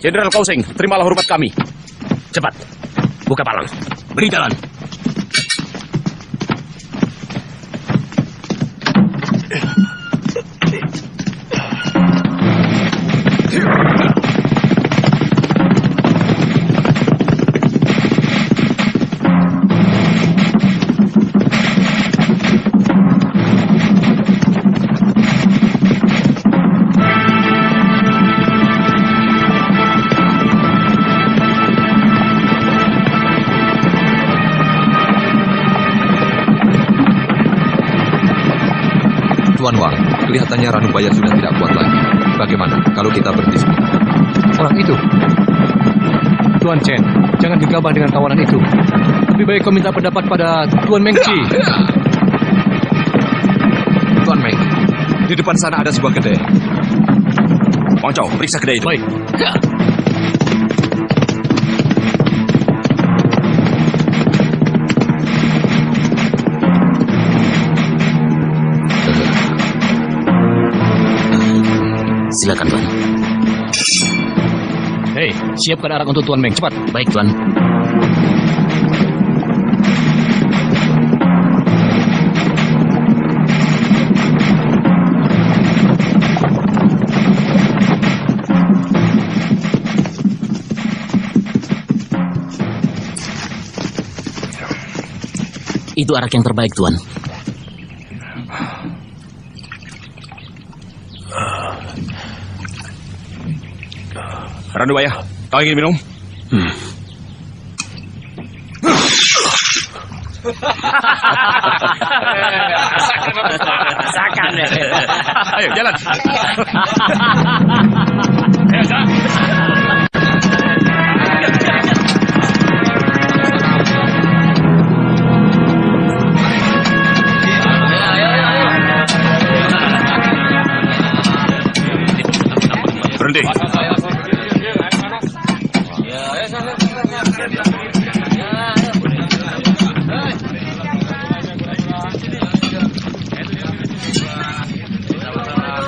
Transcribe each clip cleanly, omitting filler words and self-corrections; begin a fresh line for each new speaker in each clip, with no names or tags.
Jenderal Kausing, terimalah hormat kami. Cepat, buka palang. Beri jalan.
Tuan Wang, kelihatannya Ranubaya sudah tidak kuat lagi. Bagaimana kalau kita berhenti sebentar?
Orang itu? Tuan Chen, jangan gegabah dengan tawaran itu. Lebih baik kau minta pendapat pada Tuan Meng Chi.
Tuan Meng, di depan sana ada sebuah kedai.
Wang Chao, periksa kedai itu.
Baik.
Silakan, Tuan.
Hei, siapkan arak untuk Tuan Meng, cepat.
Baik, Tuan. Itu arak yang terbaik, Tuan. Ranubaya, kau ingin minum? Rasakan. Ayo, jalan. Berhenti.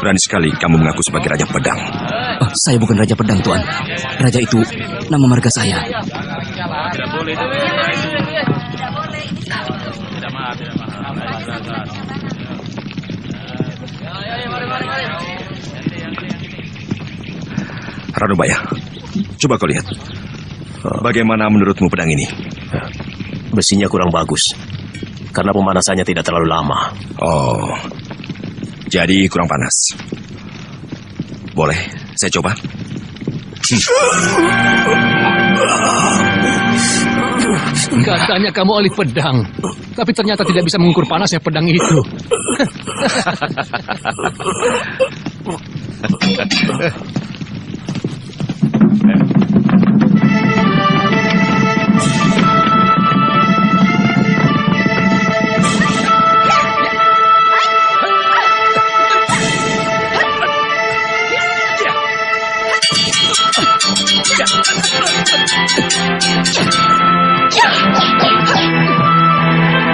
Berani sekali kamu mengaku sebagai Raja Pedang.
Oh, saya bukan Raja Pedang, Tuan. Raja itu nama marga saya.
Ranubaya, coba kau lihat. Bagaimana menurutmu pedang ini?
Besinya kurang bagus, karena pemanasannya tidak terlalu lama.
Oh, jadi kurang panas. Boleh, saya coba.
Katanya kamu ahli pedang, tapi ternyata tidak bisa mengukur panasnya pedang itu.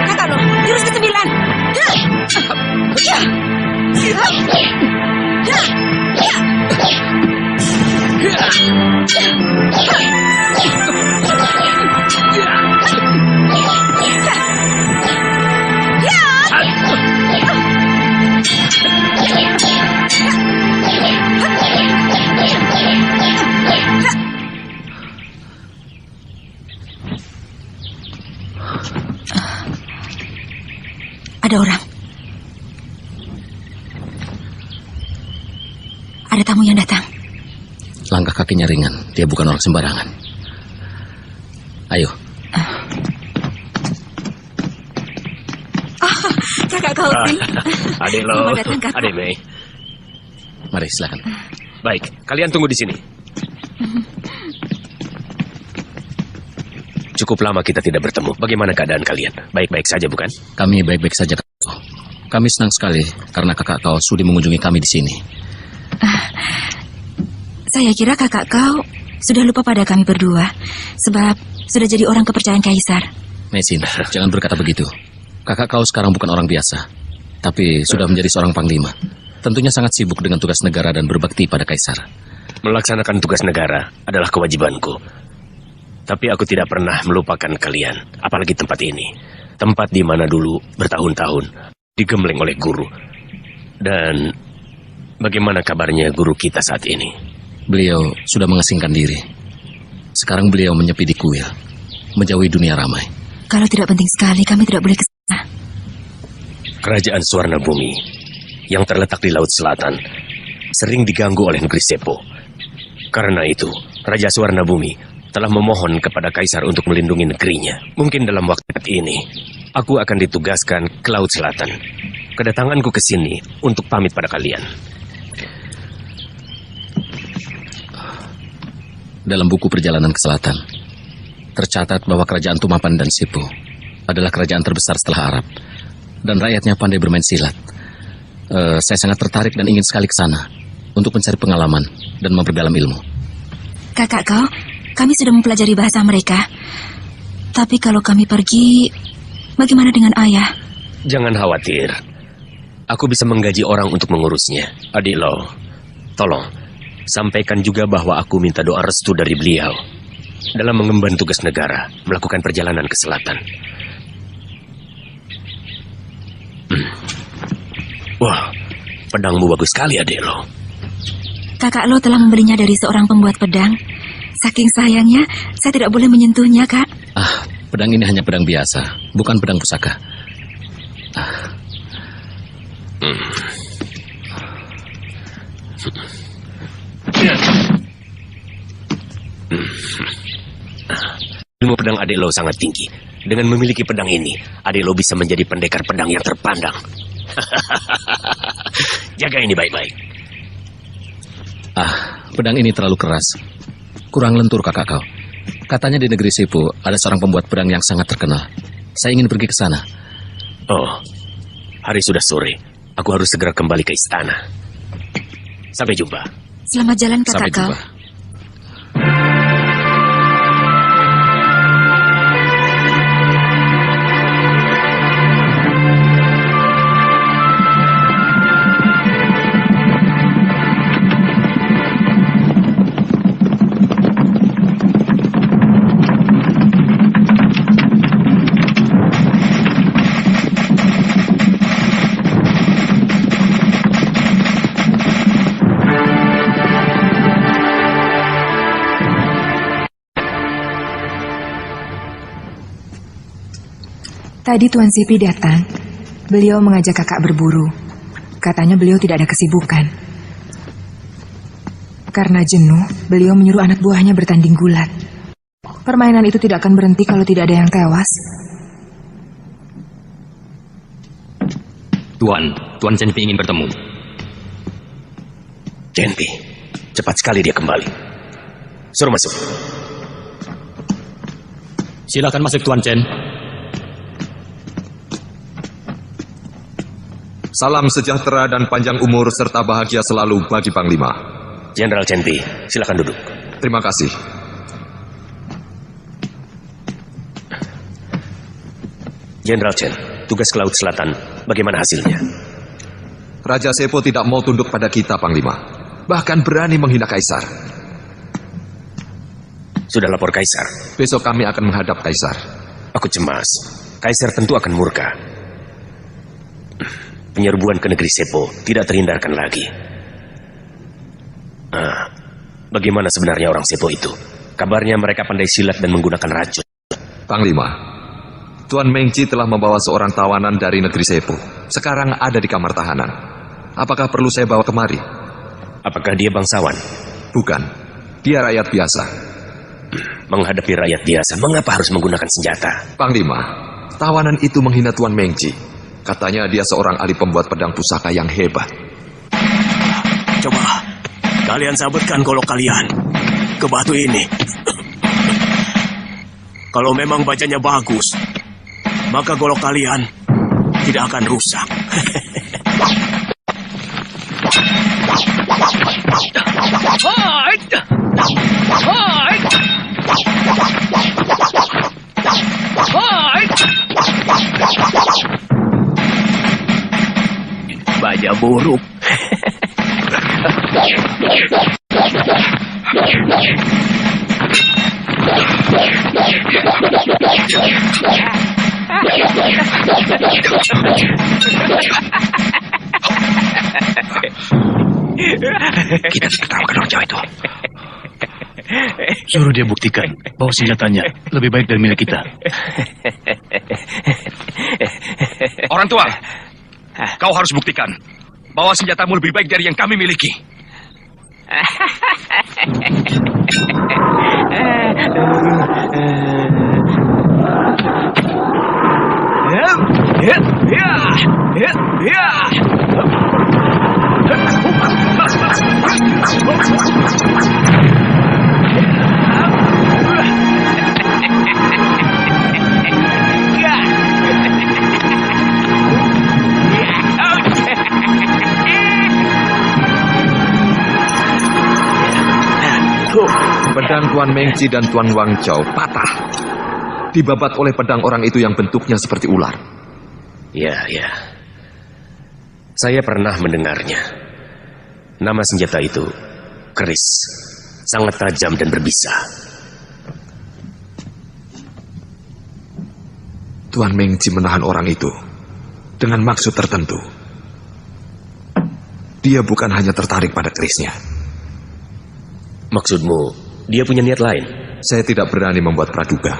Kakak lo, jurus ke-9. Ada orang. Ada tamu yang datang.
Langkah kakinya ringan, dia bukan orang sembarangan. Ayo.
Oh, kakak Kausing.
Adik lo,
Selamat datang, kakak.
adik Mei.
Mari, silakan.
Baik, kalian tunggu di sini. Cukup lama kita tidak bertemu. Bagaimana keadaan kalian? Baik-baik saja, bukan?
Kami baik-baik saja, Kakak. Kami senang sekali karena kakak kau sudi mengunjungi kami di sini.
Saya kira kakak kau sudah lupa pada kami berdua, sebab sudah jadi orang kepercayaan Kaisar.
Mesin, jangan berkata begitu. Kakak kau sekarang bukan orang biasa, tapi sudah menjadi seorang panglima. Tentunya sangat sibuk dengan tugas negara dan berbakti pada Kaisar.
Melaksanakan tugas negara adalah kewajibanku. Tapi aku tidak pernah melupakan kalian, apalagi tempat ini. Tempat di mana dulu bertahun-tahun digembleng oleh guru. Dan bagaimana kabarnya guru kita saat ini?
Beliau sudah mengasingkan diri. Sekarang beliau menyepi di kuil, menjauhi dunia ramai.
Kalau tidak penting sekali, kami tidak boleh ke sana.
Kerajaan Suwarna Bumi yang terletak di Laut Selatan sering diganggu oleh negeri Sepo. Karena itu, Raja Suwarna Bumi telah memohon kepada Kaisar untuk melindungi negerinya. Mungkin dalam waktu ini, aku akan ditugaskan ke Laut Selatan. Kedatanganku ke sini untuk pamit pada kalian.
Dalam buku perjalanan ke selatan, tercatat bahwa kerajaan Tumapan dan Sipu adalah kerajaan terbesar setelah Arab. Dan rakyatnya pandai bermain silat. Saya sangat tertarik dan ingin sekali ke sana untuk mencari pengalaman dan memperdalam ilmu.
Kakak kau, kami sudah mempelajari bahasa mereka. Tapi kalau kami pergi, bagaimana dengan ayah?
Jangan khawatir. Aku bisa menggaji orang untuk mengurusnya. Adik Lo, tolong, sampaikan juga bahwa aku minta doa restu dari beliau dalam mengemban tugas negara, melakukan perjalanan ke selatan. Wah, pedangmu bagus sekali, adik Lo.
Kakak Lo telah membelinya dari seorang pembuat pedang. Saking sayangnya, saya tidak boleh menyentuhnya, Kak.
Pedang ini hanya pedang biasa, bukan pedang pusaka.
Ilmu pedang adik Lo sangat tinggi. Dengan memiliki pedang ini, adik Lo bisa menjadi pendekar pedang yang terpandang. Jaga ini baik-baik.
Pedang ini terlalu keras. Kurang lentur, kakak kau. Katanya di negeri Sipu ada seorang pembuat pedang yang sangat terkenal. Saya ingin pergi ke sana.
Oh, hari sudah sore. Aku harus segera kembali ke istana. Sampai jumpa.
Selamat jalan, kakak
Sampai
kau.
jumpa.
Tadi Tuan Sipi datang. Beliau mengajak kakak berburu. Katanya beliau tidak ada kesibukan. Karena jenuh, beliau menyuruh anak buahnya bertanding gulat. Permainan itu tidak akan berhenti kalau tidak ada yang tewas.
Tuan Cenpi ingin bertemu.
Cenpi, cepat sekali dia kembali. Suruh masuk.
Silakan masuk, Tuan Chen.
Salam sejahtera dan panjang umur serta bahagia selalu bagi Panglima.
Jenderal Cenpi, silakan duduk.
Terima kasih.
Jenderal Chen, tugas ke Laut Selatan, bagaimana hasilnya?
Raja Sepo tidak mau tunduk pada kita, Panglima. Bahkan berani menghina Kaisar.
Sudah lapor Kaisar?
Besok kami akan menghadap Kaisar.
Aku cemas. Kaisar tentu akan murka. Penyerbuan ke negeri Sepo tidak terhindarkan lagi. Bagaimana sebenarnya orang Sepo itu? Kabarnya mereka pandai silat dan menggunakan racun.
Panglima, Tuan Mengci telah membawa seorang tawanan dari negeri Sepo. Sekarang ada di kamar tahanan. Apakah perlu saya bawa kemari?
Apakah dia bangsawan?
Bukan, dia rakyat biasa.
Menghadapi rakyat biasa, mengapa harus menggunakan senjata?
Panglima, tawanan itu menghina Tuan Mengci. Katanya dia seorang ahli pembuat pedang pusaka yang hebat.
Coba, kalian sabutkan golok kalian ke batu ini. Kalau memang bacanya bagus, maka golok kalian tidak akan rusak. Baja buruk.
Kita tertawakan orang Jawa itu.
Suruh dia buktikan bahwa senjatanya lebih baik dari milik kita.
Orang tua, kau harus buktikan bahwa senjatamu lebih baik dari yang kami miliki.
Pedang Tuan Mengci dan Tuan Wang Chao patah, dibabat oleh pedang orang itu yang bentuknya seperti ular.
Ya. Saya pernah mendengarnya. Nama senjata itu keris, sangat tajam dan berbisa.
Tuan Mengci menahan orang itu dengan maksud tertentu. Dia bukan hanya tertarik pada kerisnya.
Maksudmu, dia punya niat lain?
Saya tidak berani membuat praduga.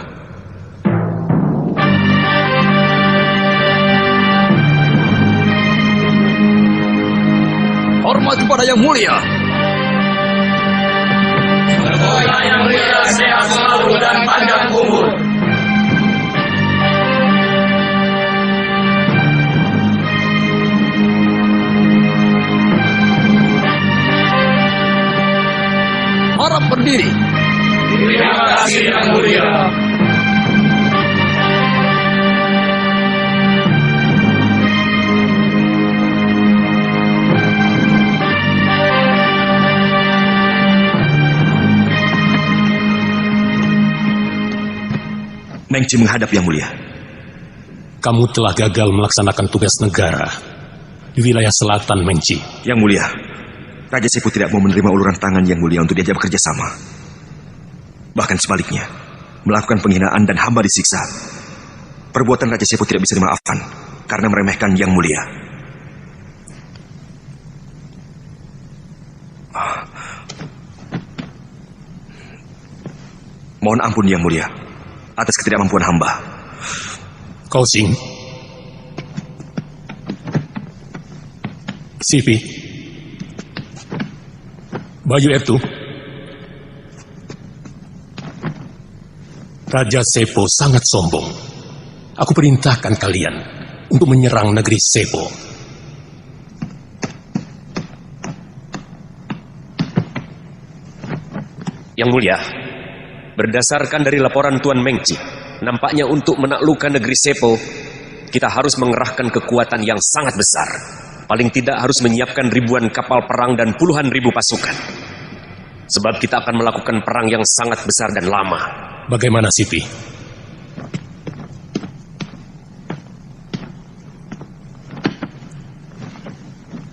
Hormat kepada yang mulia.
Semoga yang mulia sehat selalu dan panjang umur.
Harap berdiri.
Terima kasih yang mulia.
Mengci menghadap yang mulia.
Kamu telah gagal melaksanakan tugas negara di wilayah selatan, Mengci.
Yang mulia, Raja Sepu tidak mau menerima uluran tangan yang mulia untuk diajak bekerja sama. Bahkan sebaliknya, melakukan penghinaan dan hamba disiksa. Perbuatan Raja Sepu tidak bisa dimaafkan karena meremehkan yang mulia. Mohon ampun yang mulia atas ketidakmampuan hamba.
Kau Sing, Sipi, Bayu itu, Raja Sepo sangat sombong. Aku perintahkan kalian untuk menyerang negeri Sepo.
Yang mulia, berdasarkan dari laporan Tuan Mengci, nampaknya untuk menaklukkan negeri Sepo, kita harus mengerahkan kekuatan yang sangat besar. Paling tidak harus menyiapkan ribuan kapal perang dan puluhan ribu pasukan. Sebab kita akan melakukan perang yang sangat besar dan lama.
Bagaimana, Sipi?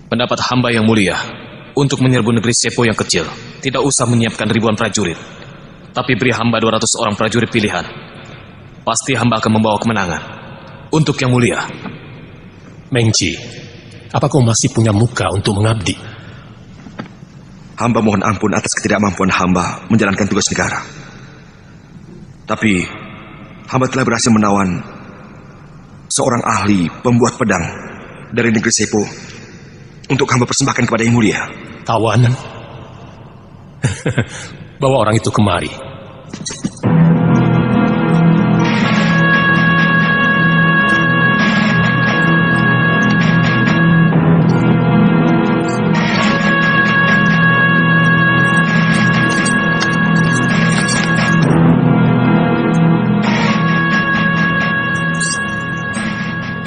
Pendapat hamba yang mulia, untuk menyerbu negeri Sepo yang kecil, tidak usah menyiapkan ribuan prajurit. Tapi beri hamba 200 orang prajurit pilihan. Pasti hamba akan membawa kemenangan. Untuk yang mulia.
Mengci, apa kau masih punya muka untuk mengabdi?
Hamba mohon ampun atas ketidakmampuan hamba menjalankan tugas negara. Tapi, hamba telah berhasil menawan seorang ahli pembuat pedang dari negeri Sepo untuk hamba persembahkan kepada yang mulia.
Tawanan? Bawa orang itu kemari.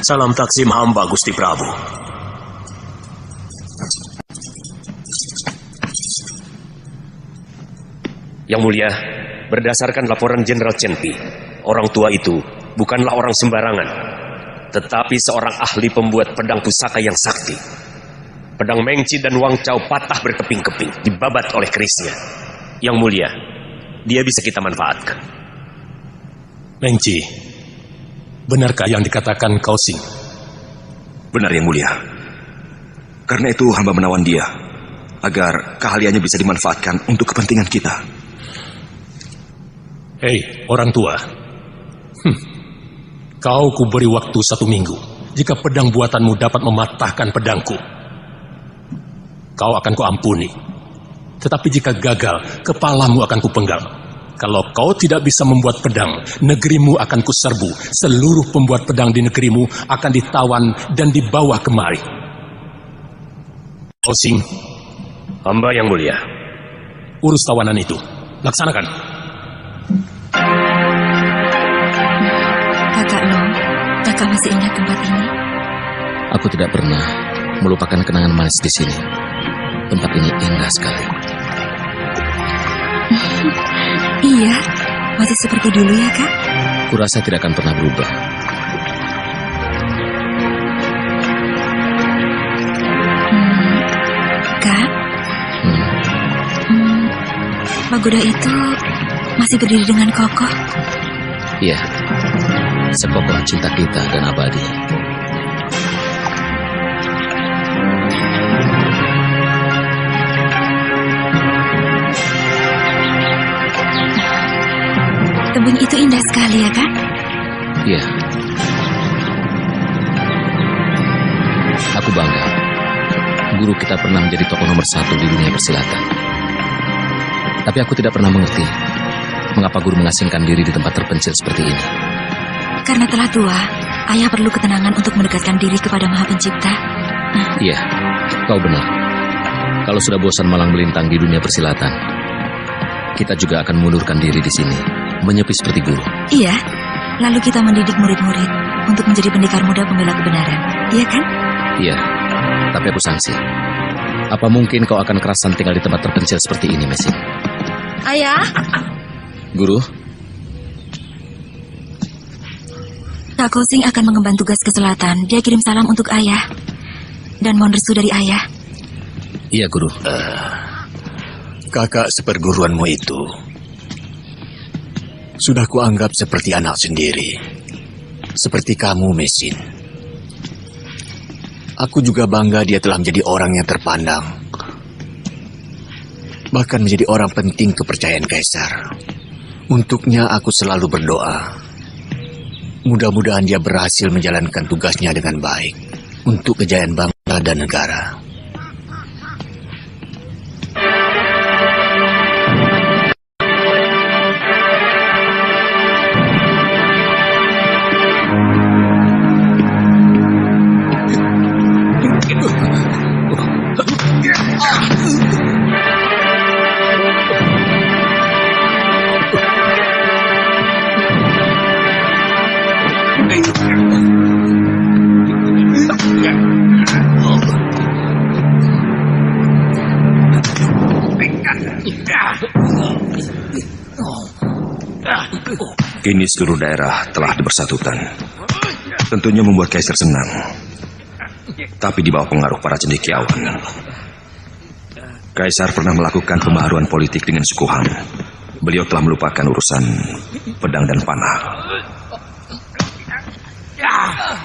Salam taksim hamba, Gusti Prabu. Yang mulia, berdasarkan laporan Jenderal Chenpi, orang tua itu bukanlah orang sembarangan, tetapi seorang ahli pembuat pedang pusaka yang sakti. Pedang Mengci dan Wang Chao patah berkeping-keping, dibabat oleh kerisnya. Yang mulia, dia bisa kita manfaatkan.
Mengci, benarkah yang dikatakan Kau Sing?
Benar Yang Mulia. Karena itu hamba menawan dia, agar keahliannya bisa dimanfaatkan untuk kepentingan kita.
Hei, orang tua. Kau kuberi waktu 1 minggu. Jika pedang buatanmu dapat mematahkan pedangku, kau akan kuampuni. Tetapi jika gagal, kepalamu akan kupenggal. Kalau kau tidak bisa membuat pedang, negerimu akan kuserbu. Seluruh pembuat pedang di negerimu akan ditawan dan dibawa kemari. Osing,
Hamba Yang Mulia.
urus tawanan itu. Laksanakan.
Kakak Long, kakak masih ingat tempat ini?
Aku tidak pernah melupakan kenangan manis di sini. Tempat ini indah sekali.
Iya, masih seperti dulu ya, Kak?
Kurasa tidak akan pernah berubah.
Kak? Pagoda itu masih berdiri dengan kokoh.
Iya, sekokoh cinta kita dan abadi.
Tebing itu indah sekali ya, Kak?
Iya. Aku bangga. Guru kita pernah menjadi tokoh nomor 1 di dunia persilatan. Tapi aku tidak pernah mengerti mengapa guru mengasingkan diri di tempat terpencil seperti ini.
Karena telah tua, ayah perlu ketenangan untuk mendekatkan diri kepada Maha Pencipta.
Iya, kau benar. Kalau sudah bosan malang melintang di dunia persilatan, kita juga akan mundurkan diri di sini, menyepi seperti guru.
Iya, lalu kita mendidik murid-murid untuk menjadi pendekar muda pembela kebenaran. Iya kan?
Iya, tapi aku sangsi. Apa mungkin kau akan kerasan tinggal di tempat terpencil seperti ini, Mesin?
Ayah?
Guru?
Kak Kosing akan mengemban tugas ke selatan. Dia kirim salam untuk ayah. Dan mohon restu dari ayah.
Iya, Guru.
Kakak seperguruanmu itu sudah kuanggap seperti anak sendiri. Seperti kamu, Mesin. Aku juga bangga dia telah menjadi orang yang terpandang. Bahkan menjadi orang penting kepercayaan Kaisar. Untuknya aku selalu berdoa. Mudah-mudahan dia berhasil menjalankan tugasnya dengan baik untuk kejayaan bangsa dan negara.
Kini seluruh daerah telah dipersatukan. Tentunya membuat Kaisar senang. Tapi di bawah pengaruh para cendekiawan. Kaisar pernah melakukan pembaharuan politik dengan suku Han. Beliau telah melupakan urusan pedang dan panah.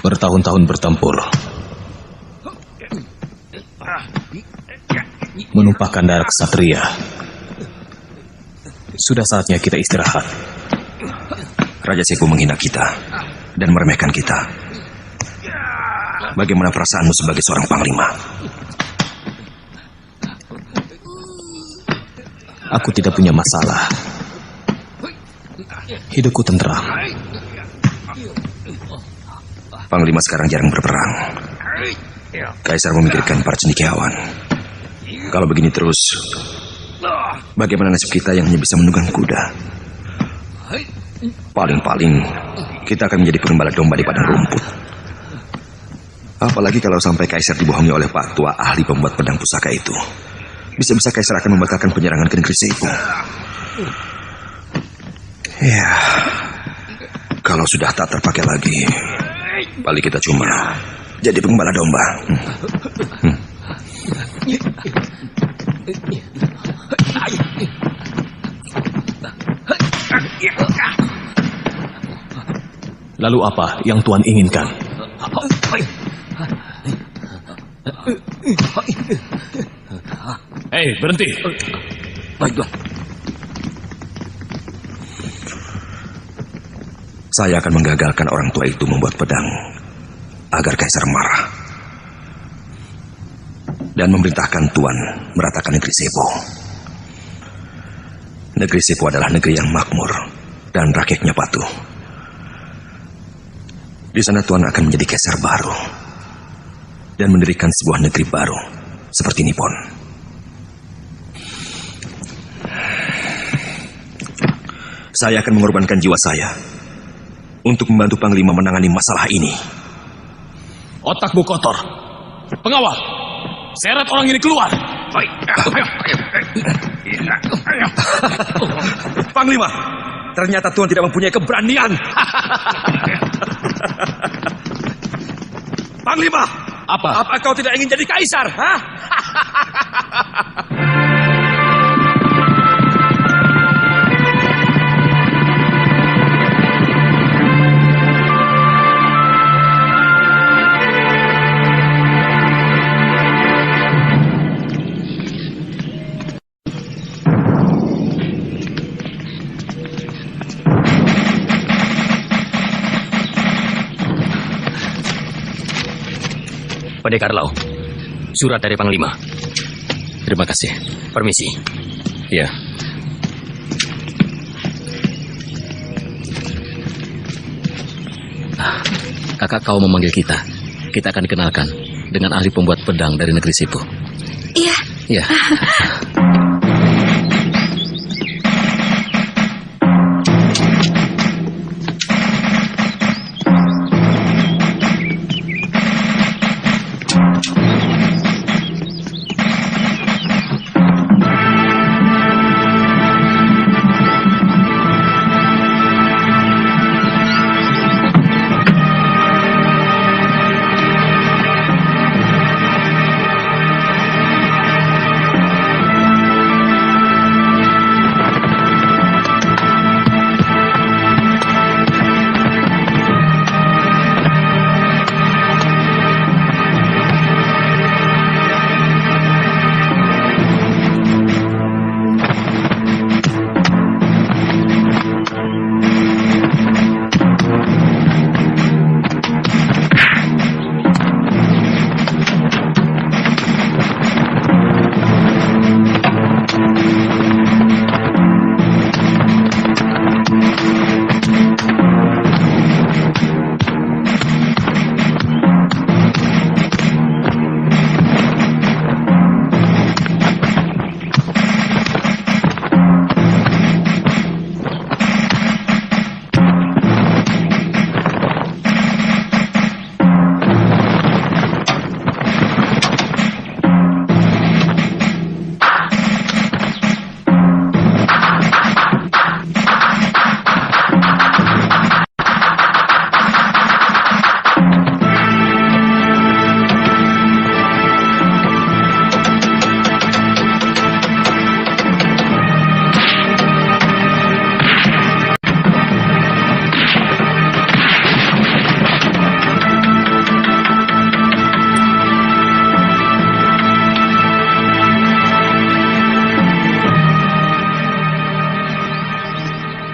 Bertahun-tahun bertempur, menumpahkan darah ksatria. Sudah saatnya kita istirahat.
Raja Sepo menghina kita dan meremehkan kita. Bagaimana perasaanmu sebagai seorang panglima?
Aku tidak punya masalah. Hidupku tentram.
Panglima sekarang jarang berperang. Kaisar memikirkan para cendekiawan. Kalau begini terus, bagaimana nasib kita yang hanya bisa menunggang kuda? Paling-paling kita akan menjadi pengembala domba di padang rumput. Apalagi kalau sampai Kaisar dibohongi oleh Pak Tua ahli pembuat pedang pusaka itu. Bisa-bisa Kaisar akan membatalkan penyerangan ke negeri Sepo. Ya, kalau sudah tak terpakai lagi, paling kita cuma jadi pengembala domba.
Lalu apa yang Tuan inginkan? Hei, berhenti.
Baik, Tuan. Saya akan menggagalkan orang tua itu membuat pedang agar Kaisar marah dan memerintahkan Tuan meratakan negeri Sepo. Negeri Sepo adalah negeri yang makmur dan rakyatnya patuh. Di sana Tuan akan menjadi Kaisar baru dan mendirikan sebuah negeri baru seperti Nippon. Saya akan mengorbankan jiwa saya untuk membantu Panglima menangani masalah ini.
Otakmu kotor. Pengawal, seret orang ini keluar.
Panglima, ternyata Tuan tidak mempunyai keberanian. Panglima, apa kau tidak ingin jadi kaisar? Hah?
Pendekar Lau, surat dari Panglima.
Terima kasih.
Permisi.
Ya. Kakak kau memanggil kita. Kita akan dikenalkan dengan ahli pembuat pedang dari negeri Sepo.
Iya.
Iya.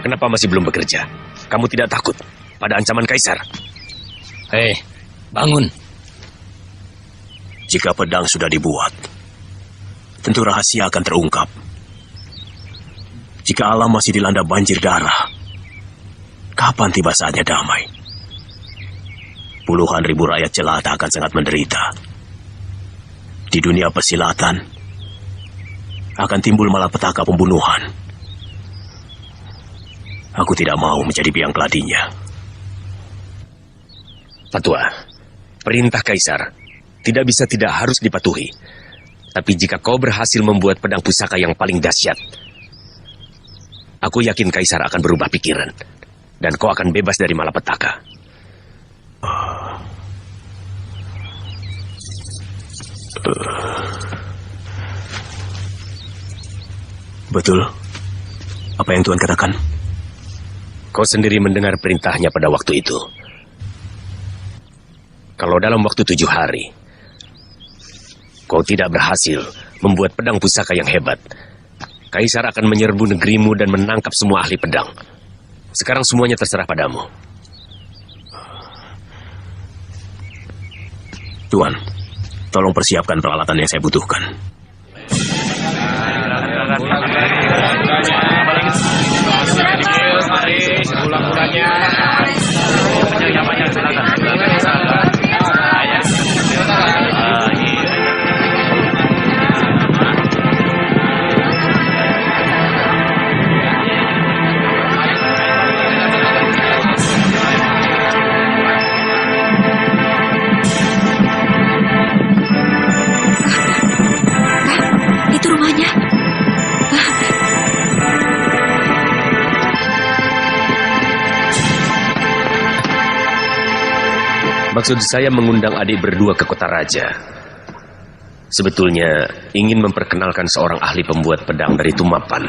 Kenapa masih belum bekerja? Kamu tidak takut pada ancaman Kaisar?
Hei, bangun.
Jika pedang sudah dibuat, tentu rahasia akan terungkap. Jika alam masih dilanda banjir darah, kapan tiba saatnya damai? Puluhan ribu rakyat jelata akan sangat menderita. Di dunia persilatan, akan timbul malapetaka pembunuhan. Aku tidak mau menjadi biang keladinya. Patua, perintah Kaisar tidak bisa tidak harus dipatuhi. Tapi jika kau berhasil membuat pedang pusaka yang paling dahsyat, aku yakin Kaisar akan berubah pikiran. Dan kau akan bebas dari malapetaka. Betul apa yang Tuan katakan? Kau sendiri mendengar perintahnya pada waktu itu. Kalau dalam waktu 7 hari kau tidak berhasil membuat pedang pusaka yang hebat, Kaisar akan menyerbu negerimu dan menangkap semua ahli pedang. Sekarang semuanya terserah padamu. Tuan, tolong persiapkan peralatan yang saya butuhkan.
Itu rumahnya.
Maksud saya mengundang adik berdua ke kota raja. Sebetulnya ingin memperkenalkan seorang ahli pembuat pedang dari Tumapan.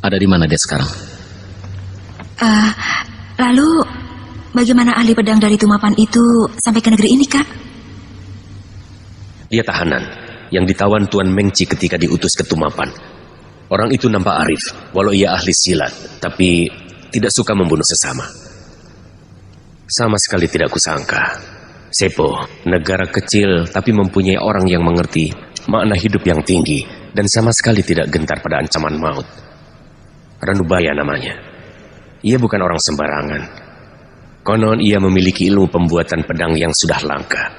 Ada di mana dia sekarang?
Lalu bagaimana ahli pedang dari Tumapan itu sampai ke negeri ini, Kak?
Dia tahanan yang ditawan Tuan Mengci ketika diutus ke Tumapan. Orang itu nampak arif, walau ia ahli silat, tapi tidak suka membunuh sesama. Sama sekali tidak kusangka. Sepo, negara kecil tapi mempunyai orang yang mengerti makna hidup yang tinggi dan sama sekali tidak gentar pada ancaman maut. Ranubaya namanya. Ia bukan orang sembarangan. Konon ia memiliki ilmu pembuatan pedang yang sudah langka.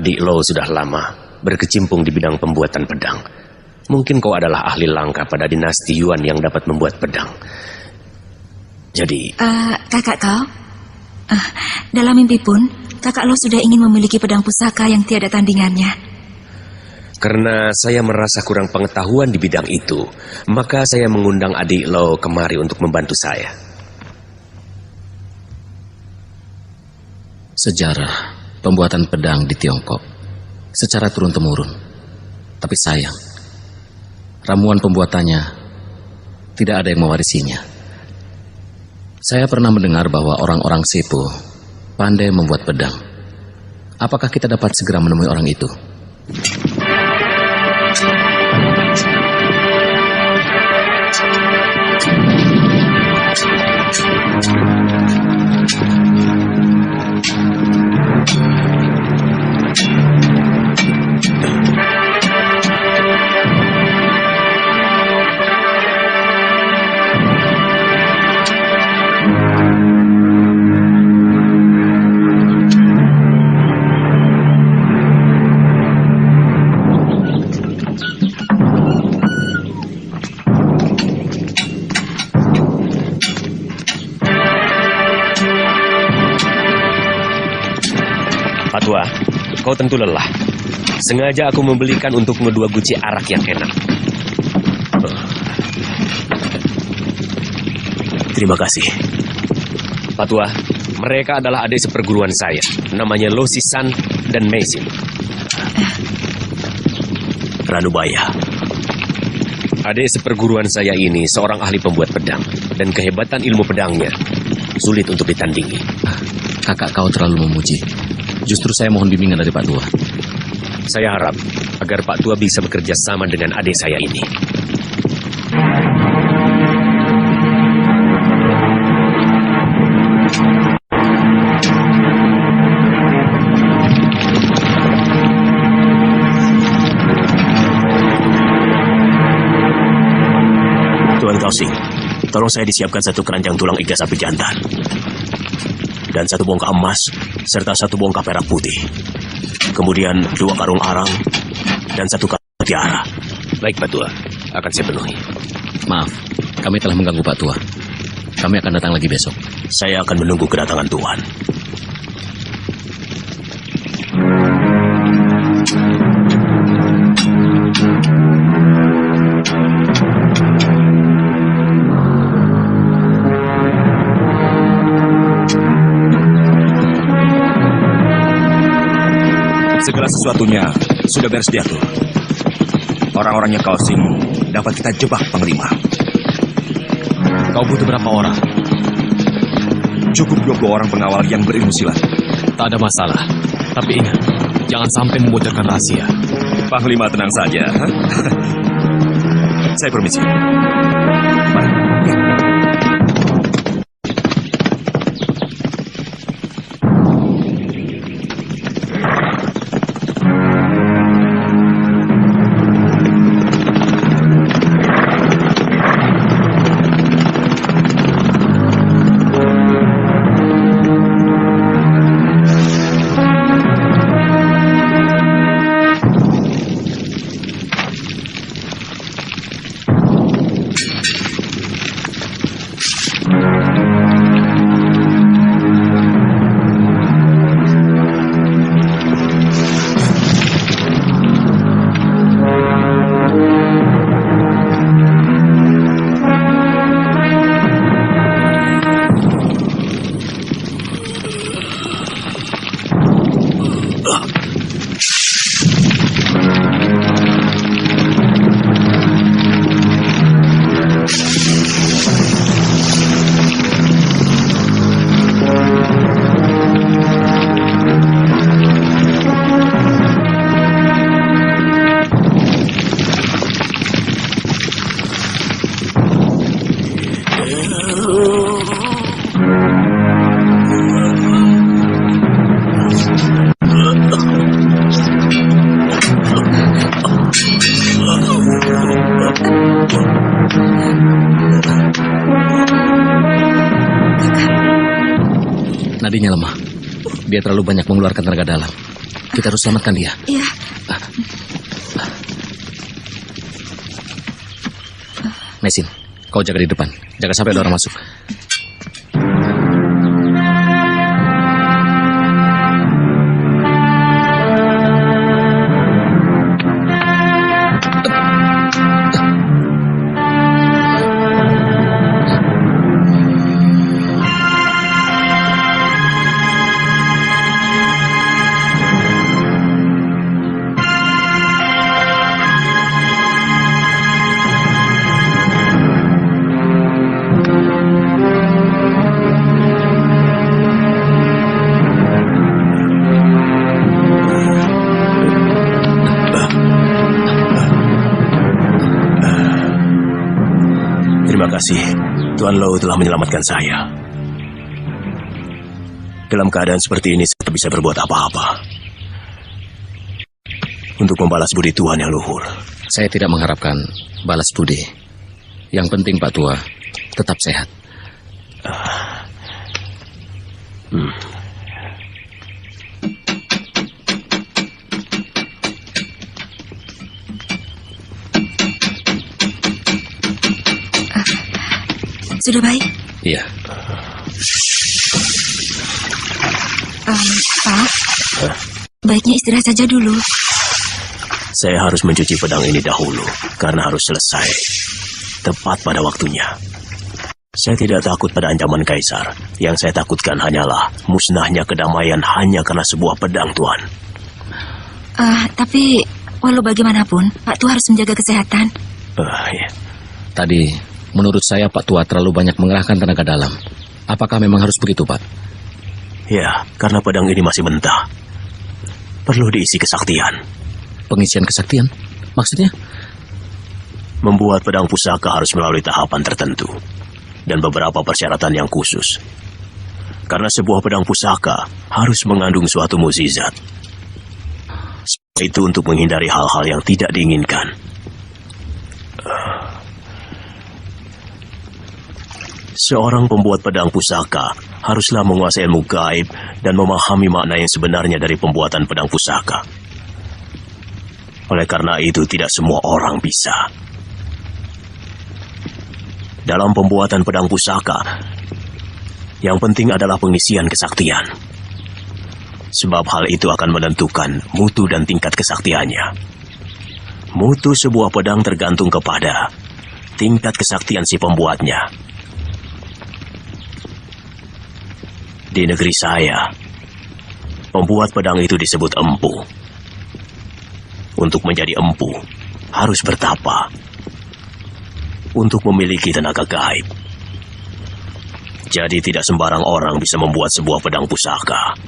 Adik Lo sudah lama berkecimpung di bidang pembuatan pedang. Mungkin kau adalah ahli langka pada dinasti Yuan yang dapat membuat pedang. Jadi...
kakak kau? Dalam mimpi pun, kakak Lo sudah ingin memiliki pedang pusaka yang tiada tandingannya.
Karena saya merasa kurang pengetahuan di bidang itu, maka saya mengundang adik Lo kemari untuk membantu saya.
Sejarah pembuatan pedang di Tiongkok secara turun-temurun. Tapi sayang, ramuan pembuatannya tidak ada yang mewarisinya. Saya pernah mendengar bahwa orang-orang Sepo pandai membuat pedang. Apakah kita dapat segera menemui orang itu?
Tua, kau tentu lelah. Sengaja aku membelikan untukmu 2 guci arak yang enak. Terima kasih. Pak Tua, mereka adalah adik seperguruan saya. Namanya Lo Sisan dan Meisin. Ranubaya. Adik seperguruan saya ini seorang ahli pembuat pedang. Dan kehebatan ilmu pedangnya sulit untuk ditandingi.
Kakak kau terlalu memuji. Justru saya mohon bimbingan dari Pak Tua.
Saya harap agar Pak Tua bisa bekerja sama dengan adik saya ini. Tuan Kausing, tolong saya disiapkan 1 keranjang tulang iga sapi jantan. Dan 1 bongkah emas, serta 1 bongkah perak putih. Kemudian 2 karung arang, dan 1 karung mutiara. Baik, Pak Tua. Akan saya penuhi.
Maaf, kami telah mengganggu Pak Tua. Kami akan datang lagi besok.
Saya akan menunggu kedatangan Tuan.
Segala sesuatunya sudah beres diatur. Orang-orangnya Kausing dapat kita jebak, Panglima.
Kau butuh berapa orang?
Cukup 20 orang pengawal yang berilmu silat.
Tak ada masalah. Tapi ingat, Jangan sampai membocorkan rahasia.
Panglima tenang saja. Saya permisi. Mari.
Nadinya lemah. Dia terlalu banyak mengeluarkan tenaga dalam. Kita harus selamatkan dia.
Iya.
Mesin, kau jaga di depan. Jaga sampai ada orang masuk.
Terima kasih, Tuan Lo telah menyelamatkan saya. Dalam keadaan seperti ini, saya tak bisa berbuat apa-apa untuk membalas budi Tuan yang luhur.
Saya tidak mengharapkan balas budi. Yang penting Pak Tua tetap sehat.
Sudah baik?
Iya.
Pak, baiknya istirahat saja dulu.
Saya harus mencuci pedang ini dahulu, karena harus selesai tepat pada waktunya. Saya tidak takut pada ancaman Kaisar. Yang saya takutkan hanyalah musnahnya kedamaian hanya karena sebuah pedang, Tuan.
Tapi walau bagaimanapun, Pak Tua harus menjaga kesehatan.
Ya.
Tadi, menurut saya Pak Tua terlalu banyak mengerahkan tenaga dalam. Apakah memang harus begitu, Pak?
Ya, karena pedang ini masih mentah. Perlu diisi kesaktian.
Pengisian kesaktian? Maksudnya?
Membuat pedang pusaka harus melalui tahapan tertentu dan beberapa persyaratan yang khusus. Karena sebuah pedang pusaka harus mengandung suatu mukjizat. Itu untuk menghindari hal-hal yang tidak diinginkan. Seorang pembuat pedang pusaka haruslah menguasai ilmu gaib dan memahami makna yang sebenarnya dari pembuatan pedang pusaka. Oleh karena itu, tidak semua orang bisa. Dalam pembuatan pedang pusaka, yang penting adalah pengisian kesaktian. Sebab hal itu akan menentukan mutu dan tingkat kesaktiannya. Mutu sebuah pedang tergantung kepada tingkat kesaktian si pembuatnya. Di negeri saya, pembuat pedang itu disebut empu. Untuk menjadi empu, harus bertapa. Untuk memiliki tenaga gaib. Jadi tidak sembarang orang bisa membuat sebuah pedang pusaka.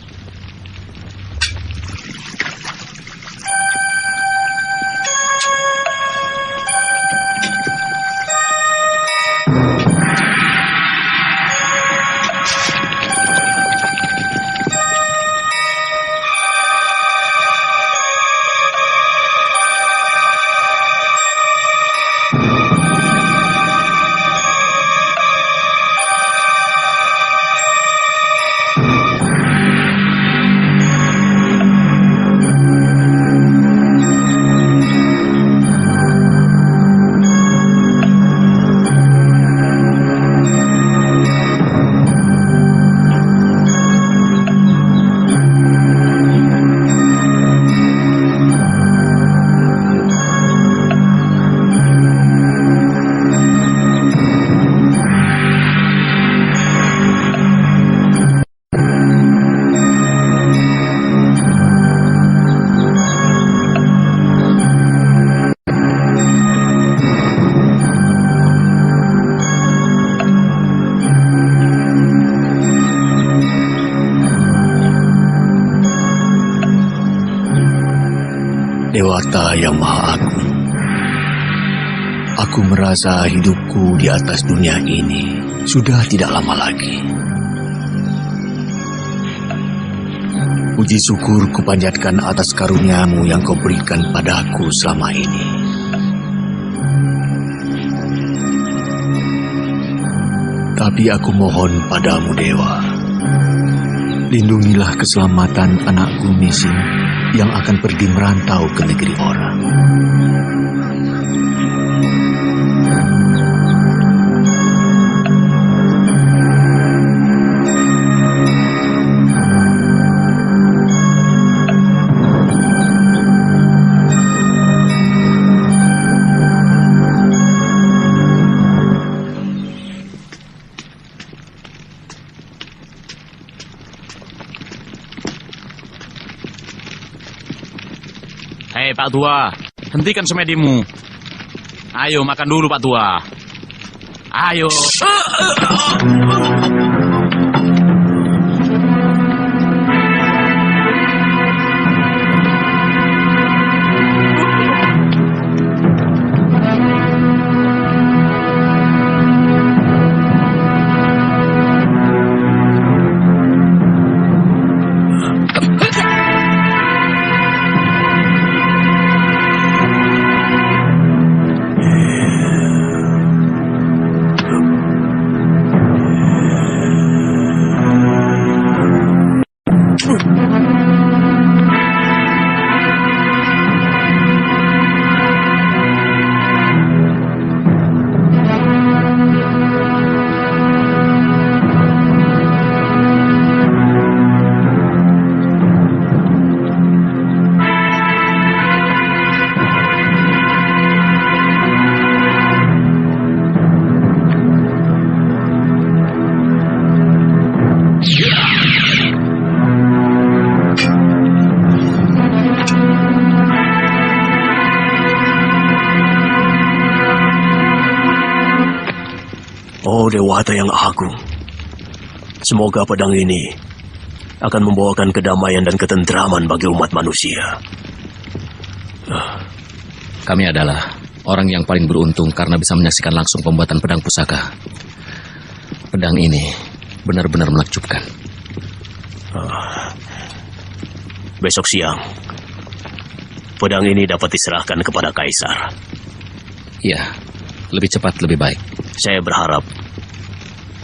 Dewata yang Maha Agung, aku merasa hidupku di atas dunia ini sudah tidak lama lagi. Puji syukur kupanjatkan atas karuniamu yang kau berikan padaku selama ini. Tapi aku mohon padamu, Dewa, lindungilah keselamatan anakku Mising yang akan pergi merantau ke negeri orang.
Hei Pak Tua, hentikan semedimu. Ayo makan dulu Pak Tua. Ayo.
Oh Dewata yang Agung, semoga pedang ini akan membawakan kedamaian dan ketentraman bagi umat manusia.
Kami adalah orang yang paling beruntung karena bisa menyaksikan langsung pembuatan pedang pusaka. Pedang ini benar-benar menakjubkan.
Besok siang, pedang ini dapat diserahkan kepada Kaisar.
Iya, lebih cepat lebih baik.
Saya berharap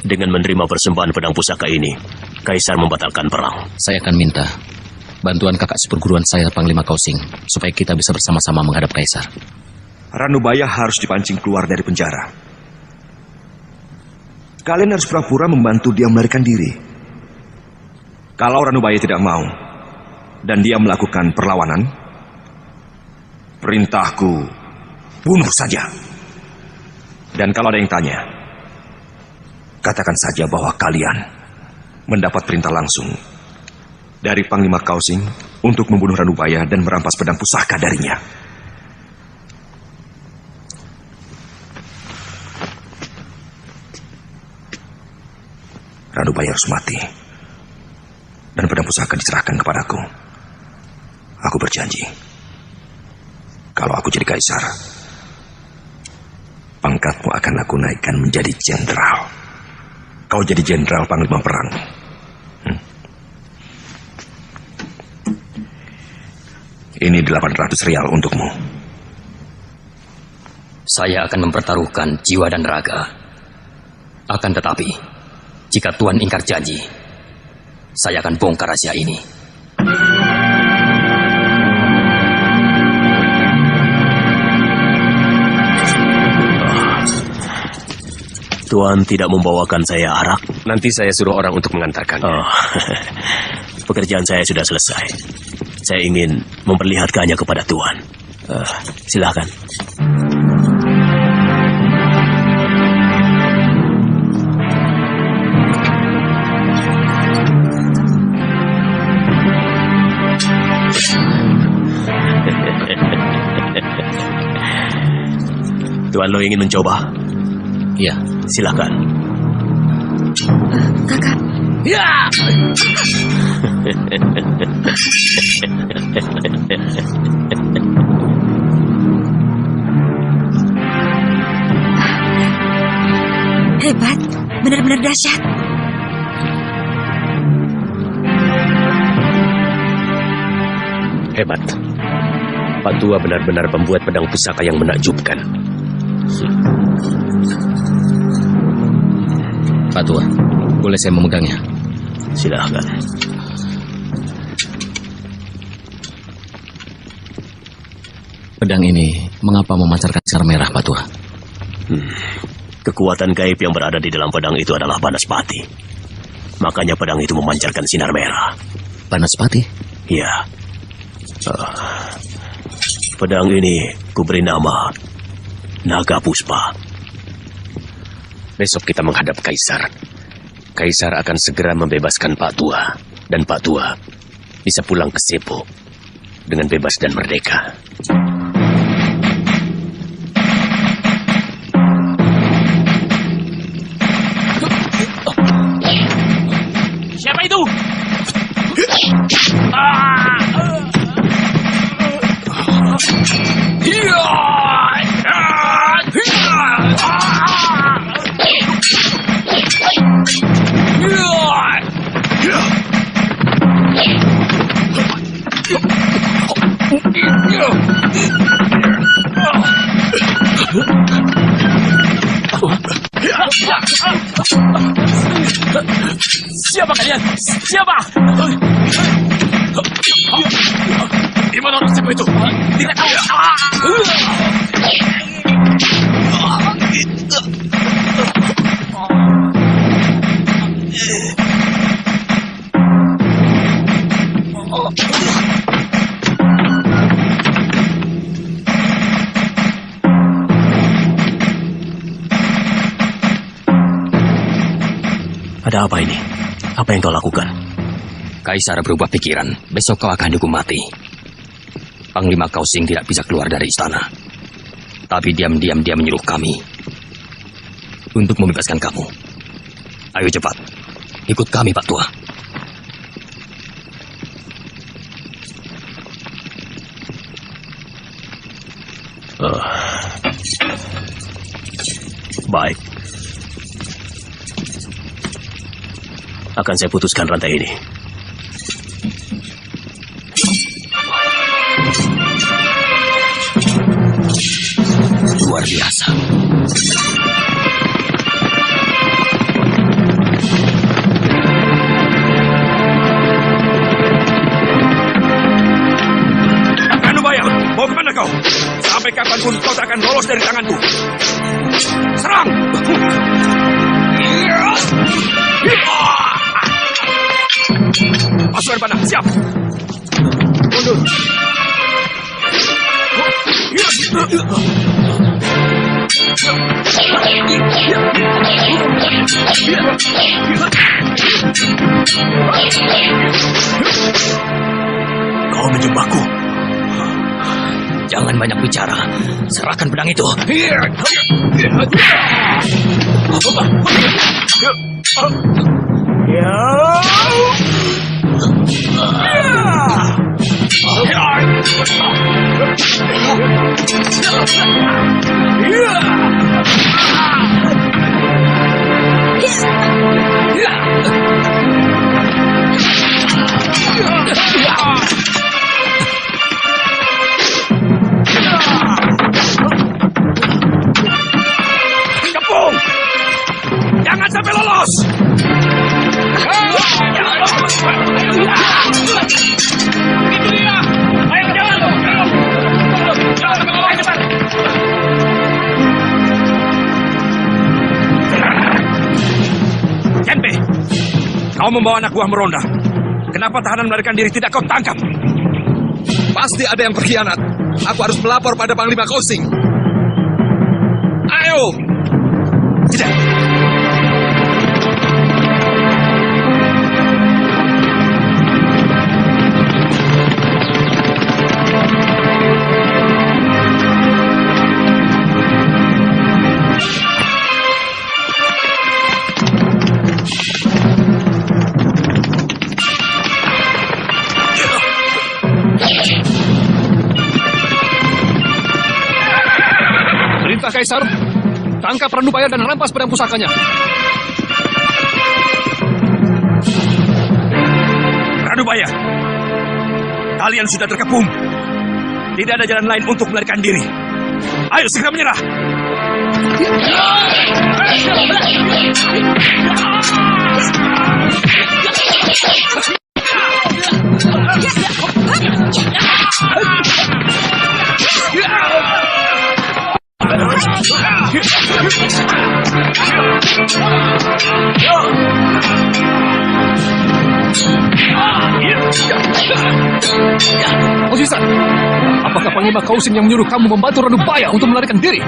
dengan menerima persembahan pedang pusaka ini, Kaisar membatalkan perang.
Saya akan minta bantuan kakak seperguruan saya, Panglima Kausing, supaya kita bisa bersama-sama menghadap Kaisar.
Ranubaya harus dipancing keluar dari penjara. Kalian harus pura-pura membantu dia melarikan diri. Kalau Ranubaya tidak mau dan dia melakukan perlawanan, perintahku bunuh saja. Dan kalau ada yang tanya, katakan saja bahwa kalian mendapat perintah langsung dari Panglima Kausing untuk membunuh Ranubaya dan merampas pedang pusaka darinya. Ranubaya harus mati dan pedang pusaka diserahkan kepadaku. Aku berjanji, kalau aku jadi Kaisar, pangkatmu akan aku naikkan menjadi jenderal. Kau jadi jenderal panglima perang. Ini 800 rial untukmu.
Saya akan mempertaruhkan jiwa dan raga. Akan tetapi, jika Tuan ingkar janji, saya akan bongkar rahasia ini.
Tuan tidak membawakan saya arak?
Nanti saya suruh orang untuk mengantarkannya.
Oh, pekerjaan saya sudah selesai. Saya ingin memperlihatkannya kepada Tuan. Silakan. Tuan lo ingin mencoba?
Iya.
Silakan.
Kakak.
Ya!
Hebat, benar-benar dahsyat.
Hebat. Pak Tua benar-benar membuat pedang pusaka yang menakjubkan.
Pak Tua, boleh saya memegangnya?
Silahkan.
Pedang ini mengapa memancarkan sinar merah, Pak Tua?
Kekuatan gaib yang berada di dalam pedang itu adalah Banaspati. Makanya pedang itu memancarkan sinar merah.
Banaspati?
Iya. Pedang ini kuberi nama Naga Puspa. Besok kita menghadap Kaisar. Kaisar akan segera membebaskan Pak Tua. Dan Pak Tua bisa pulang ke Sepo dengan bebas dan merdeka.
Siapa itu? Siapa kalian? Siapa? Di mana orang siapa itu? Tidak tahu.
Ada apa ini? Apa yang kau lakukan?
Kaisar berubah pikiran. Besok kau akan dihukum mati. Panglima Kausing tidak bisa keluar dari istana. Tapi diam-diam dia menyuruh kami untuk membebaskan kamu. Ayo cepat, ikut kami, Pak Tua.
Baik. Akan saya putuskan rantai ini.
Luar biasa.
Anubaya, mau kemana kau? Sampai kapanpun kau tak akan lolos dari tanganku. Serang! Pasukan panah, siap! Mundur!
Kau menjebakku.
Jangan banyak bicara. Serahkan pedang itu.
Kepung! Jangan sampai lolos! Itu dia! Ayo jalan! Jalan cepat! Genpe, kau membawa anak buah meronda. Kenapa tahanan melarikan diri tidak kau tangkap?
Pasti ada yang berkhianat. Aku harus melapor pada Panglima Kausing.
Ayo! Tidak!
Kaisar,
Tangkap Ranubaya dan rampas pedang pusakanya.
Ranubaya, kalian sudah terkepung. Tidak ada jalan lain untuk melarikan diri. Ayo segera menyerah.
Osisa, apakah Panglima Kausin yang menyuruh kamu membantu Ranubaya untuk melarikan diri?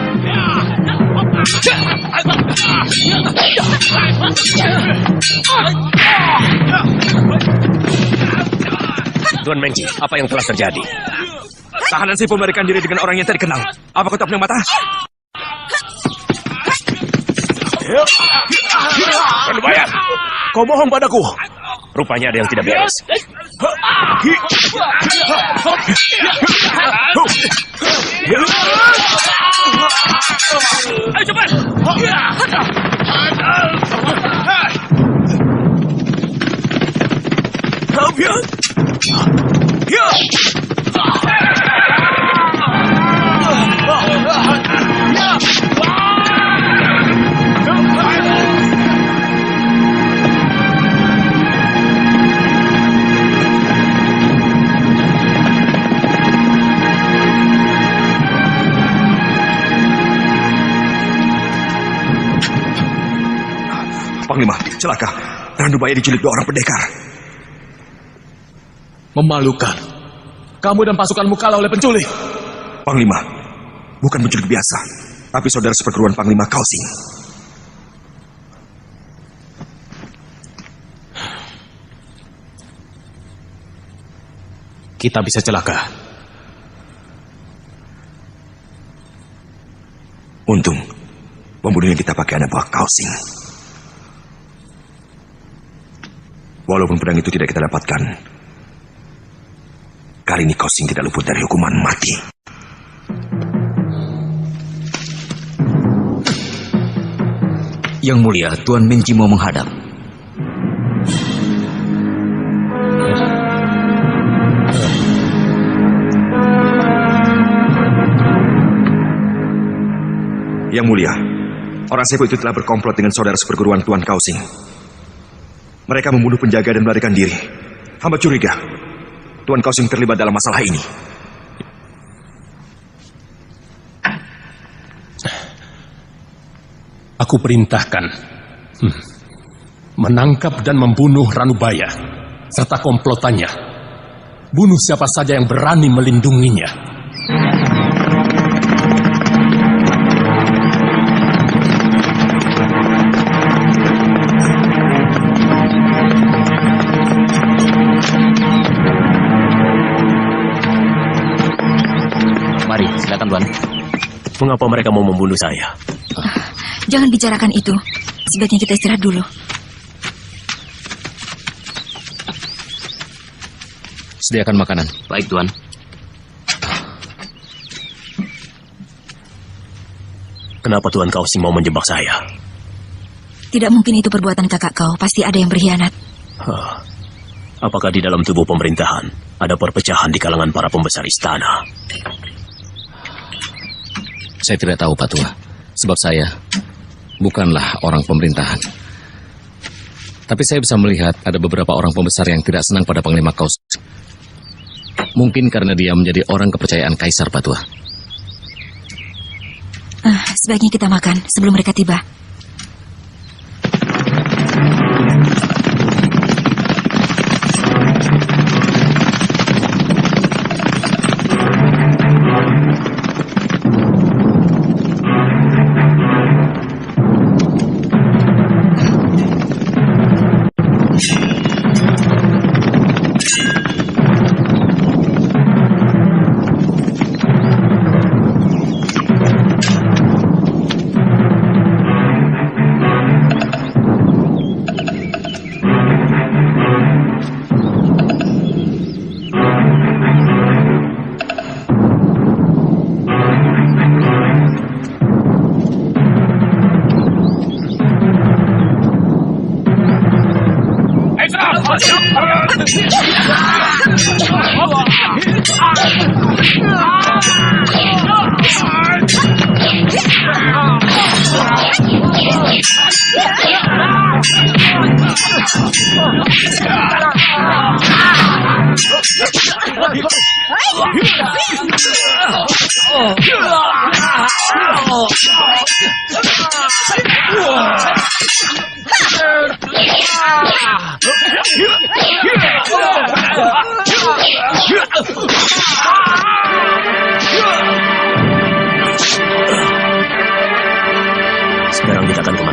Tuan Mengji, apa yang telah terjadi?
Tahanan Sepo melarikan diri dengan orang yang tak dikenal. Apa kau tak punya mata?
Ranubaya, kau bohong padaku. Rupanya ada yang tidak beres.
Ayo cepat!
Panglima, celaka. Ranubaya diculik 2 orang pendekar.
Memalukan. Kamu dan pasukanmu kalah oleh penculik.
Panglima, bukan penculik biasa, tapi saudara seperguruan Panglima Kausing.
Kita bisa celaka.
Untung, pembunuh yang kita pakai anak buah Kausing. Walaupun pedang itu tidak kita dapatkan, kali ini Kausing tidak luput dari hukuman mati.
Yang mulia, Tuan Mengji mau menghadap.
Yang mulia, orang Sepo itu telah berkomplot dengan saudara seperguruan Tuan Kausing. Mereka membunuh penjaga dan melarikan diri. Hamba curiga Tuan Kausing terlibat dalam masalah ini.
Aku perintahkan menangkap dan membunuh Ranubaya serta komplotannya. Bunuh siapa saja yang berani melindunginya.
Mari, silakan Tuan.
Mengapa mereka mau membunuh saya?
Jangan bicarakan itu. Sebaiknya kita istirahat dulu.
Sediakan makanan.
Baik, Tuan.
Kenapa Tuan Kausing mau menjebak saya?
Tidak mungkin itu perbuatan kakak kau. Pasti ada yang berkhianat.
Apakah di dalam tubuh pemerintahan ada perpecahan di kalangan para pembesar istana?
Saya tidak tahu, Pak Tua. Sebab saya bukanlah orang pemerintahan. Tapi saya bisa melihat ada beberapa orang pembesar yang tidak senang pada Panglima Kausing. Mungkin karena dia menjadi orang kepercayaan Kaisar, Pak Tua.
Sebaiknya kita makan sebelum mereka tiba.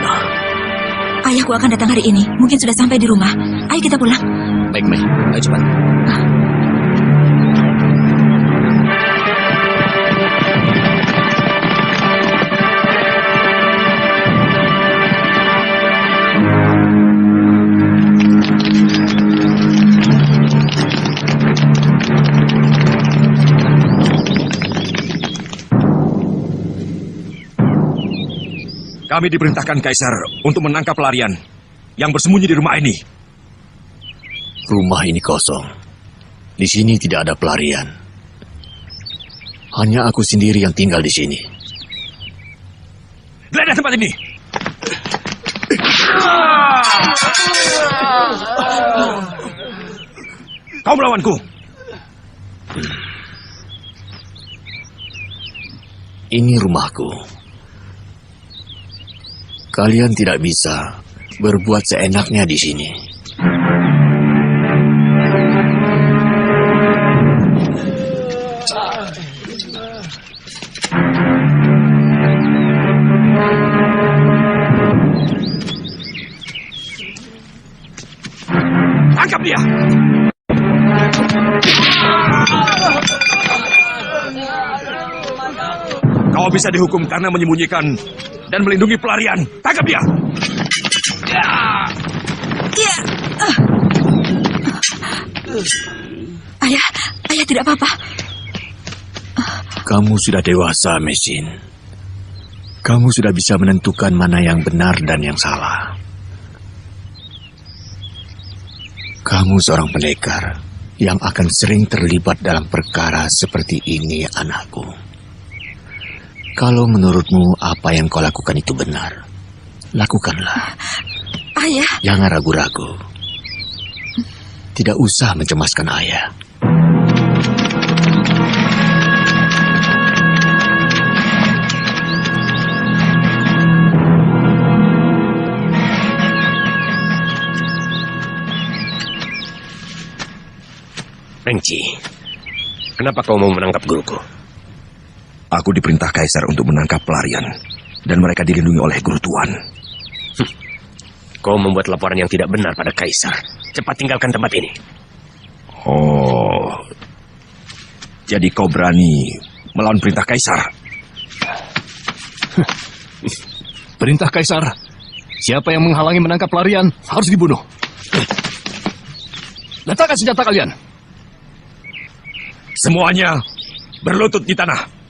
kemana?
Ayahku akan datang hari ini. Mungkin sudah sampai di rumah. Ayo kita pulang.
Baik, Mei. Ayo cepat.
Kami diperintahkan Kaisar untuk menangkap pelarian yang bersembunyi di rumah ini.
Rumah ini kosong. Di sini tidak ada pelarian. Hanya aku sendiri yang tinggal di sini.
Geledah tempat ini. Kau melawanku.
Ini rumahku. Kalian tidak bisa berbuat seenaknya di sini.
Tangkap dia. Kau bisa dihukum karena menyembunyikan dan melindungi pelarian. Tangkap dia.
Ayah tidak apa-apa.
Kamu sudah dewasa, Mesin. Kamu sudah bisa menentukan mana yang benar dan yang salah. Kamu seorang pendekar yang akan sering terlibat dalam perkara seperti ini, anakku. Kalau menurutmu apa yang kau lakukan itu benar, lakukanlah.
Ayah.
Jangan ragu-ragu. Tidak usah mencemaskan ayah.
Mengci, kenapa kau mau menangkap guruku?
Aku diperintah Kaisar untuk menangkap pelarian, dan mereka dilindungi oleh Guru Tuan.
Kau membuat laporan yang tidak benar pada Kaisar. Cepat tinggalkan tempat ini.
Oh, jadi kau berani melawan perintah Kaisar?
Perintah Kaisar, siapa yang menghalangi menangkap pelarian harus dibunuh. Letakkan senjata kalian.
Semuanya berlutut di tanah.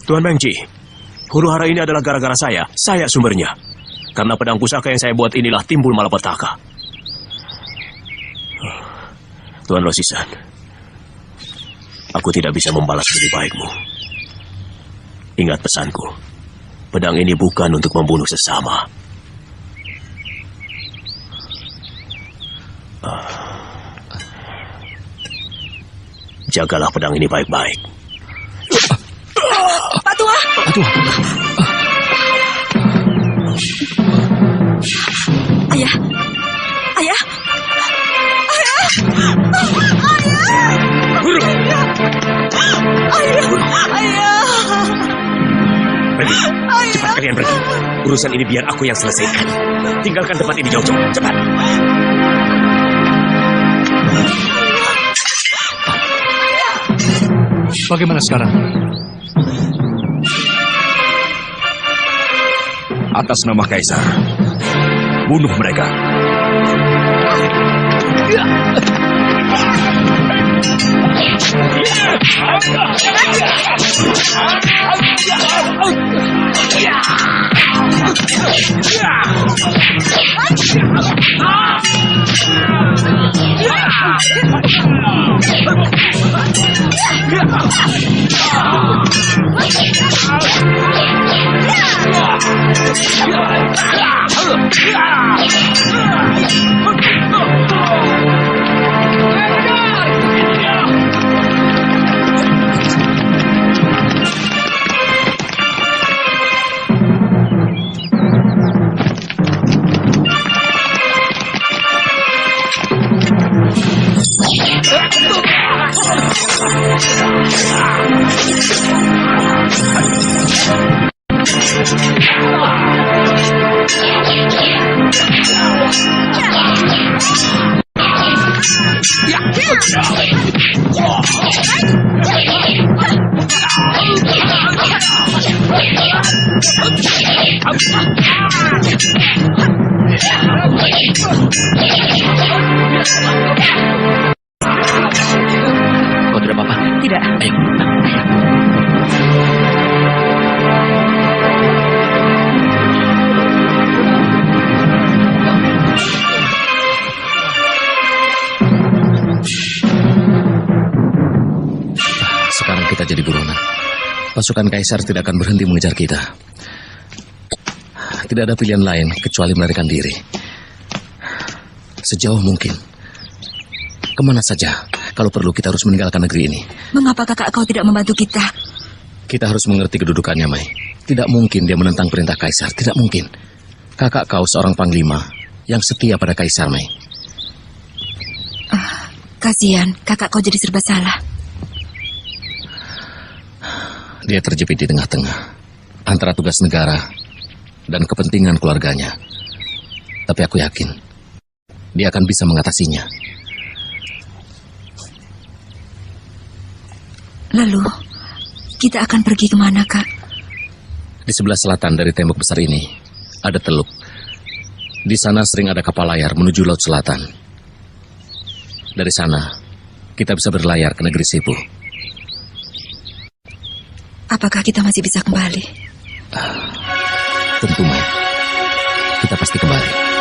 Tuan Mengci, huru hara ini adalah gara-gara saya. Saya sumbernya. Karena pedang pusaka yang saya buat inilah timbul malapetaka. Tuan Losisan, aku tidak bisa membalas lebih baikmu. Ingat pesanku, pedang ini bukan untuk membunuh sesama. Jagalah pedang ini baik-baik.
Pak Tua.
Pak Tua.
Ayah. Ayah. Ayah.
Guru.
Ayah.
Pergi. Cepat kalian pergi. Urusan ini biar aku yang selesaikan. Tinggalkan tempat ini jauh-jauh. Cepat.
Bagaimana sekarang?
Atas nama Kaisar, bunuh mereka.
Kau tidak apa-apa?
Tidak.
Ayo. Sekarang kita jadi buronan. Pasukan Kaisar tidak akan berhenti mengejar kita. Tidak ada pilihan lain kecuali melarikan diri. Sejauh mungkin. Kemana saja. Kalau perlu kita harus meninggalkan negeri ini.
Mengapa kakak kau tidak membantu kita?
Kita harus mengerti kedudukannya, Mai. Tidak mungkin dia menentang perintah Kaisar. Tidak mungkin. Kakak kau seorang panglima yang setia pada Kaisar, Mai.
Kasihan, kakak kau jadi serba salah.
Dia terjepit di tengah-tengah antara tugas negara dan kepentingan keluarganya. Tapi aku yakin dia akan bisa mengatasinya.
Lalu, kita akan pergi kemana, Kak?
Di sebelah selatan dari tembok besar ini ada teluk. Di sana sering ada kapal layar menuju Laut Selatan. Dari sana, kita bisa berlayar ke negeri Sepu.
Apakah kita masih bisa kembali?
Tentu, Mai. Kita pasti kembali.